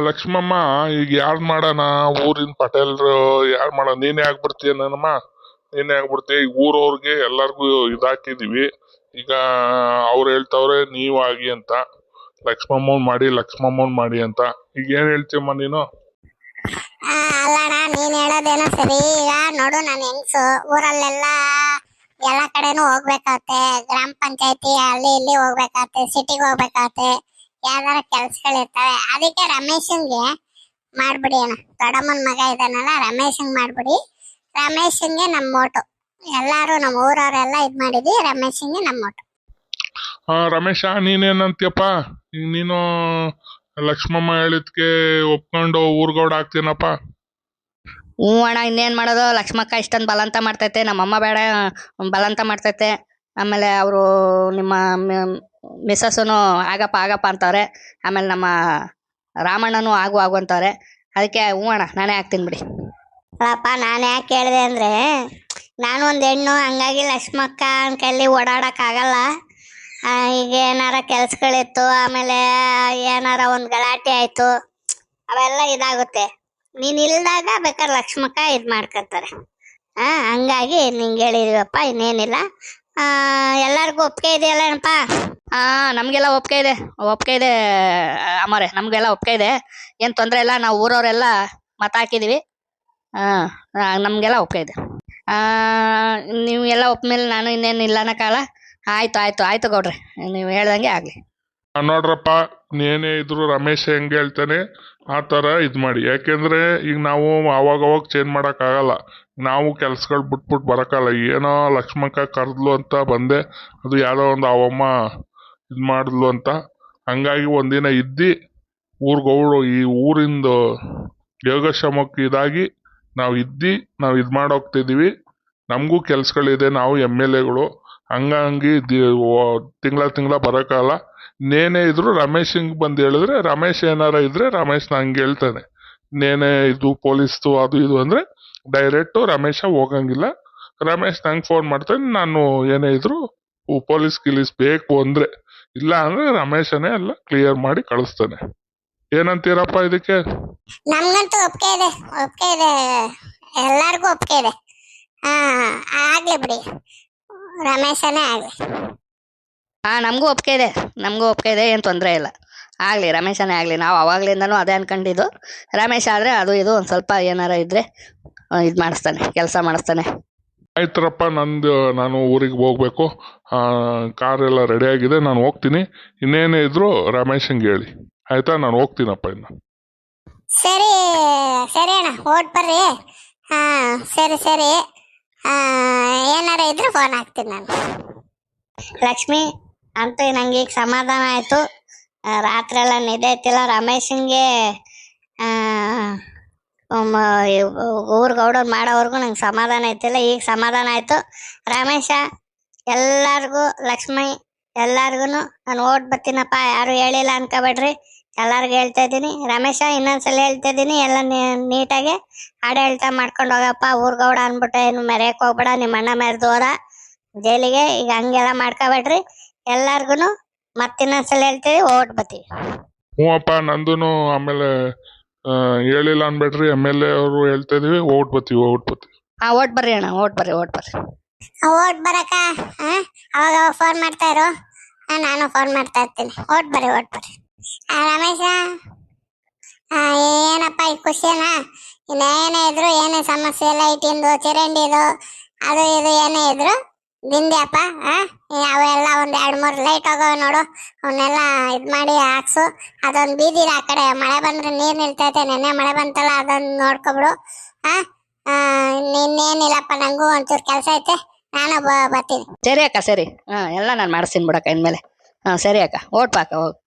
ಲಕ್ಷ್ಮಮ್ಮ, ಈಗ ಯಾರ್ ಮಾಡೋಣ? ಊರಿನ ಪಟೇಲ್ರು ಯಾರ್ ಮಾಡೋಣ? ನೀನೇ ಆಗ್ಬಿಡ್ತೀಯ ನನ್ನಮ್ಮ, ನೀನೇ ಆಗ್ಬಿಡ್ತೀಯ. ಈಗ ಊರವ್ರಿಗೆ ಎಲ್ಲಾರ್ಗು ಇದಾಕಿದೀವಿ. ಈಗ ಅವ್ರು ಹೇಳ್ತವ್ರೆ ನೀವ್ ಆಗಿ ಅಂತ, ಲಕ್ಷ್ಮಮ್ಮನ್ ಮಾಡಿ ಅಂತ. ಈಗ ಏನ್ ಹೇಳ್ತೀಯಮ್ಮ ನೀನು? ಅಲ್ಲಣ್ಣ, ನೀನ್ ಹೇಳೋದೇನೋ ಸರಿ. ಈಗ ನೋಡು, ನಾನು ಹೆಂಗ್ಸು, ಊರಲ್ಲೆಲ್ಲ ಎಲ್ಲ ಕಡೆನೂ ಹೋಗ್ಬೇಕಾಗತ್ತೆ. ಗ್ರಾಮ ಪಂಚಾಯತಿ ಅಲ್ಲಿ ಇಲ್ಲಿ ಹೋಗ್ಬೇಕಾಗತ್ತೆ, ಸಿಟಿಗೆ ಹೋಗ್ಬೇಕಾಗತ್ತೆ, ಯಾವ್ದಾರ ಕೆಲ್ಸಗಳಿರ್ತವೆ. ಅದಕ್ಕೆ ರಮೇಶನ್ಗೆ ಮಾಡ್ಬಿಡಿ ಅಣ್ಣ. ದೊಡ್ಡಮ್ಮನ ಮಗ ಇದಾನಲ್ಲ, ರಮೇಶಂಗ್ ಮಾಡ್ಬಿಡಿ. ರಮೇಶನ್ಗೆ ನಮ್ ಓಟು. ಎಲ್ಲಾರು ನಮ್ಮ ಊರವ್ರೆಲ್ಲ ಇದ್ ಮಾಡಿದ್ವಿ, ರಮೇಶನ್ಗೆ ನಮ್ ಓಟು. ರಮೇಶ, ನೀನೇನಂತೀಯಪ್ಪ? ಈಗ ನೀನು ಲಕ್ಷ್ಮಮ್ಮ ಹೇಳಿದ್ಕೆ ಒಪ್ಕೊಂಡು ಊರ್ಗೌಡ ಆಗ್ತೀನಪ್ಪ. ಹ್ಞೂ ಅಣ್ಣ, ಇನ್ನೇನ್ ಮಾಡೋದು? ಲಕ್ಷ್ಮಕ್ಕ ಇಷ್ಟೊಂದು ಬಲಂತ ಮಾಡ್ತೈತೆ, ನಮ್ಮಮ್ಮ ಬೇಡ ಬಲಂತ ಮಾಡ್ತೈತೆ. ಆಮೇಲೆ ಅವರು ನಿಮ್ಮ ಮಿಸ್ಸಸ್ನು ಆಗಪ್ಪ ಅಂತವ್ರೆ. ಆಮೇಲೆ ನಮ್ಮ ರಾಮಣ್ಣನು ಆಗು ಅಂತವ್ರೆ. ಅದಕ್ಕೆ ಹ್ಞೂ ಅಣ್ಣ, ನಾನೇ ಆಗ್ತೀನಿ ಬಿಡಿ. ಅಲ್ಲಪ್ಪ, ನಾನು ಯಾಕೆ ಕೇಳಿದೆ ಅಂದ್ರೆ, ನಾನು ಒಂದು ಹೆಣ್ಣು, ಹಂಗಾಗಿ ಲಕ್ಷ್ಮಕ್ಕ ಕೈಲಿ ಓಡಾಡಕ್ ಆಗಲ್ಲ. ಈಗ ಏನಾರ ಕೆಲ್ಸಗಳಿತ್ತು, ಆಮೇಲೆ ಏನಾರ ಒಂದು ಗಲಾಟೆ ಆಯ್ತು, ಅವೆಲ್ಲ ಇದಾಗುತ್ತೆ. ನೀನ್ ಇಲ್ದಾಗ ಬೇಕಾದ್ರೆ ಲಕ್ಷ್ಮಕ್ಕ ಇದ್ ಮಾಡ್ಕೊತಾರೆ. ಹಂಗಾಗಿ ನಿಂಗೆ ಹೇಳಿದೀವಪ್ಪ, ಇನ್ನೇನಿಲ್ಲ. ಎಲ್ಲಾರ್ಗು ಒಪ್ಪಿಗೆ ಇದೆಯಲ್ಲಪ್ಪ? ನಮಗೆಲ್ಲ ಒಪ್ಪಿಗೆ ಇದೆ ಅಮ್ಮವ್ರೆ, ನಮಗೆಲ್ಲ ಒಪ್ಪಿಗೆ ಇದೆ. ಏನು ತೊಂದರೆ ಇಲ್ಲ. ನಾವು ಊರವರೆಲ್ಲ ಮತ ಹಾಕಿದೀವಿ. ನಮಗೆಲ್ಲ ಒಪ್ಪಿಗೆ ಇದೆ. ನೀವು ಎಲ್ಲ ಒಪ್ಮೇಲೆ ನಾನು ಇನ್ನೇನು ಇಲ್ಲ ಅನ್ನಕ್ಕಾಗಲ್ಲ. ಆಯ್ತು ಗೌಡ್ರೆ, ನೀವು ಹೇಳ್ದಂಗೆ ಆಗಲಿ. ನೋಡ್ರಪ್ಪ, ಏನೇ ಇದ್ರು ರಮೇಶ್ ಹೆಂಗೆ ಹೇಳ್ತಾನೆ ಆ ಥರ ಇದು ಮಾಡಿ. ಯಾಕೆಂದ್ರೆ ಈಗ ನಾವು ಅವಾಗ ಚೇಂಜ್ ಮಾಡೋಕ್ಕಾಗಲ್ಲ. ನಾವು ಕೆಲ್ಸಗಳು ಬಿಟ್ಬಿಟ್ಟು ಬರೋಕ್ಕಲ್ಲ. ಏನೋ ಲಕ್ಷ್ಮಕ್ಕ ಕರೆದ್ಲು ಅಂತ ಬಂದೆ, ಅದು ಯಾವುದೋ ಒಂದು ಅವಮ್ಮ ಇದು ಮಾಡಿದ್ಲು ಅಂತ. ಹಂಗಾಗಿ ಒಂದಿನ ಇದ್ದು ಊರ್ಗೌಡು ಈ ಊರಿಂದು ಯೋಗಕ್ಷೇಮಕ್ಕೆ ಇದಾಗಿ ನಾವು ಇದು ಮಾಡೋಗ್ತಿದ್ದೀವಿ. ನಮಗೂ ಕೆಲ್ಸಗಳಿದೆ, ನಾವು MLAಗಳು. ಹಂಗಾಗಿ ತಿಂಗಳ ಬರೋಕ್ಕಲ್ಲ. ನೇನೇ ಇದ್ರು ರಮೇಶ್ ಹಿಂಗೆ ಬಂದು ಹೇಳಿದ್ರೆ, ರಮೇಶ್ ಏನಾರ ಇದ್ರೆ ರಮೇಶ್ ನಂಗೆ ಹೇಳ್ತಾನೆ. ನೇನೇ ಇದು ಪೊಲೀಸ್ದು ಅದು ಇದು ಅಂದ್ರೆ ಡೈರೆಕ್ಟು ರಮೇಶ ಹೋಗಂಗಿಲ್ಲ. ರಮೇಶ್ ನಂಗೆ ಫೋನ್ ಮಾಡ್ತಾನೆ. ನಾನು ಏನೇ ಇದ್ರು ಪೊಲೀಸ್ ಗಿಲೀಸ್ ಬೇಕು ಅಂದ್ರೆ, ಇಲ್ಲ ಅಂದ್ರೆ ರಮೇಶನೇ ಎಲ್ಲ ಕ್ಲಿಯರ್ ಮಾಡಿ ಕಳಿಸ್ತಾನೆ. ಏನಂತೀರಪ್ಪ ಇದಕ್ಕೆ? ನಮ್ಗಂತೂ ಒಪ್ಪಿಗೆ ಇದೆ, ಎಲ್ಲಾರ್ಗು ಒಪ್ಪಿಗೆ ಇದೆ. ಆಗ್ಲಿ ಬಿಡಿ, ರಮೇಶನೇ ಆಗ್ಲಿ. ನಮಗೂ ಒಪ್ಪಿಗೆ ಇದೆ, ಏನು ತೊಂದರೆ ಇಲ್ಲ. ಆಗಲಿ, ರಮೇಶನೇ ಆಗಲಿ. ನಾವು ಅವಾಗ್ಲಿಂದನೂ ಅದೇ ಅನ್ಕೊಂಡಿದ್ದು. ರಮೇಶ್ ಆದರೆ ಅದು ಇದು ಒಂದು ಸ್ವಲ್ಪ ಏನಾರ ಇದ್ರೆ ಇದು ಮಾಡಿಸ್ತಾನೆ, ಕೆಲಸ ಮಾಡಿಸ್ತಾನೆ. ಆಯ್ತರಪ್ಪ, ನಾನು ಊರಿಗೆ ಹೋಗ್ಬೇಕು. ಕಾರೆಲ್ಲ ರೆಡಿ ಆಗಿದೆ, ನಾನು ಹೋಗ್ತೀನಿ. ಇನ್ನೇನೇ ಇದ್ರು ರಮೇಶಂಗೆ ಹೇಳಿ, ಆಯ್ತಾ? ನಾನು ಹೋಗ್ತೀನಪ್ಪ ಇನ್ನು. ಸರಿ ಅಣ್ಣ, ಓಟ್ ಬರ್ರಿ. ಸರಿ. ಏನಾರ ಇದ್ರೆ ಫೋನ್ ಹಾಕ್ತೀನಿ ನಾನು. ಲಕ್ಷ್ಮಿ, ಅಂತೂ ನಂಗೆ ಈಗ ಸಮಾಧಾನ ಆಯ್ತು. ರಾತ್ರಿ ಎಲ್ಲ ನಿದ್ದೆ ಐತಿಲ್ಲ. ರಮೇಶನ್ಗೆ ಊರ್ಗೌಡವ್ರು ಮಾಡೋವರೆಗೂ ನಂಗೆ ಸಮಾಧಾನ ಐತಿಲ್ಲ. ಈಗ ಸಮಾಧಾನ ಆಯ್ತು. ರಮೇಶ, ಎಲ್ಲಾರ್ಗು, ಲಕ್ಷ್ಮಿ ಎಲ್ಲಾರ್ಗು ನಾನು ಓಟ್ ಬರ್ತೀನಪ್ಪ. ಯಾರು ಹೇಳಿಲ್ಲ ಅನ್ಕೋಬೇಡ್ರಿ, ಎಲ್ಲಾರ್ಗು ಹೇಳ್ತಾ ಇದ್ದೀನಿ. ರಮೇಶ, ಇನ್ನೊಂದ್ಸಲ ಹೇಳ್ತಾ ಇದ್ದೀನಿ, ಎಲ್ಲ ನೀಟಾಗಿ ಆಡಳಿತ ಮಾಡ್ಕೊಂಡು ಹೋಗಪ್ಪ. ಊರ್ಗೌಡ ಅನ್ಬಿಟ್ಟು ಏನು ಮೆರೆಯಕ್ ಹೋಗ್ಬೇಡ. ನಿಮ್ಮ ಅಣ್ಣ ಮೆರೆದು ಹೋದ ಜೈಲಿಗೆ. ಈಗ ಹಂಗೆಲ್ಲ ಮಾಡ್ಕೋಬೇಡ್ರಿ. ಎಲ್ಲಾರ್ಗು ಮತ್ತಿನ್ನೊಂದ್ಸಲ ಹೇಳ್ತೀವಿ, ಓಟ್ ಬರ್ತೀವಿ. ಹ್ಞೂ ಅಪ್ಪ, ನಂದು ಆಮೇಲೆ ಹೇಳಿಲ್ಲ ಅನ್ಬೇಡ್ರಿ. MLA ಅವರು ಹೇಳ್ತಾ ಇದೀವಿ, ಓಟ್ ಬರ್ತೀವಿ. ಓಟ್ ಬರ್ರಿ ಅಣ್ಣ, ಓಟ್ ಬರ್ರಿ. ಓಟ್ ಬರಕ ಅವಾಗ ಫೋನ್ ಮಾಡ್ತಾ ಇರು, ನಾನು ಫೋನ್ ಮಾಡ್ತಾ ಇರ್ತೀನಿ. ಓಟ್ ಬರ್ರಿ. ರಮೇಶ, ಏನಪ್ಪ ಈ ಖುಷಿನಾ? ಇನ್ನೇನೇ ಇದ್ರು, ಏನೇ ಸಮಸ್ಯೆ ಇಲ್ಲ, ಇಟ್ಟಿಂದು ಚಿರಂಡಿದು ಅದು ಇದು ಏನೇ ಇದ್ರು ದಿಂದ್ಯಪ್ಪ. ಅವೆಲ್ಲ ಒಂದ್ 2-3 ಲೈಟ್ ಹೋಗವ ನೋಡು, ಅವನ್ನೆಲ್ಲ ಇದ್ ಮಾಡಿ ಹಾಕ್ಸು. ಅದೊಂದು ಬೀದಿ ಆ ಕಡೆ ಮಳೆ ಬಂದ್ರೆ ನೀರ್ ನಿಲ್ತೈತೆ. ನೆನ್ನೆ ಮಳೆ ಬಂತಲ್ಲ, ಅದೊಂದು ನೋಡ್ಕೊಬಿಡು. ಇನ್ನೇನಿಲ್ಲಪ್ಪ, ನಂಗೂ ಒಂಚೂರು ಕೆಲಸ ಐತೆ, ನಾನು ಬರ್ತೀನಿ. ಸರಿ ಅಕ್ಕ, ಸರಿ. ಎಲ್ಲ ನಾನು ಮಾಡಿಸ್ತೀನಿ ಬಿಡಕ್ಕ ಇನ್ಮೇಲೆ. ಸರಿ ಅಕ್ಕ, ಓಟ್ ಪಾಕ ಹೋಗಿ.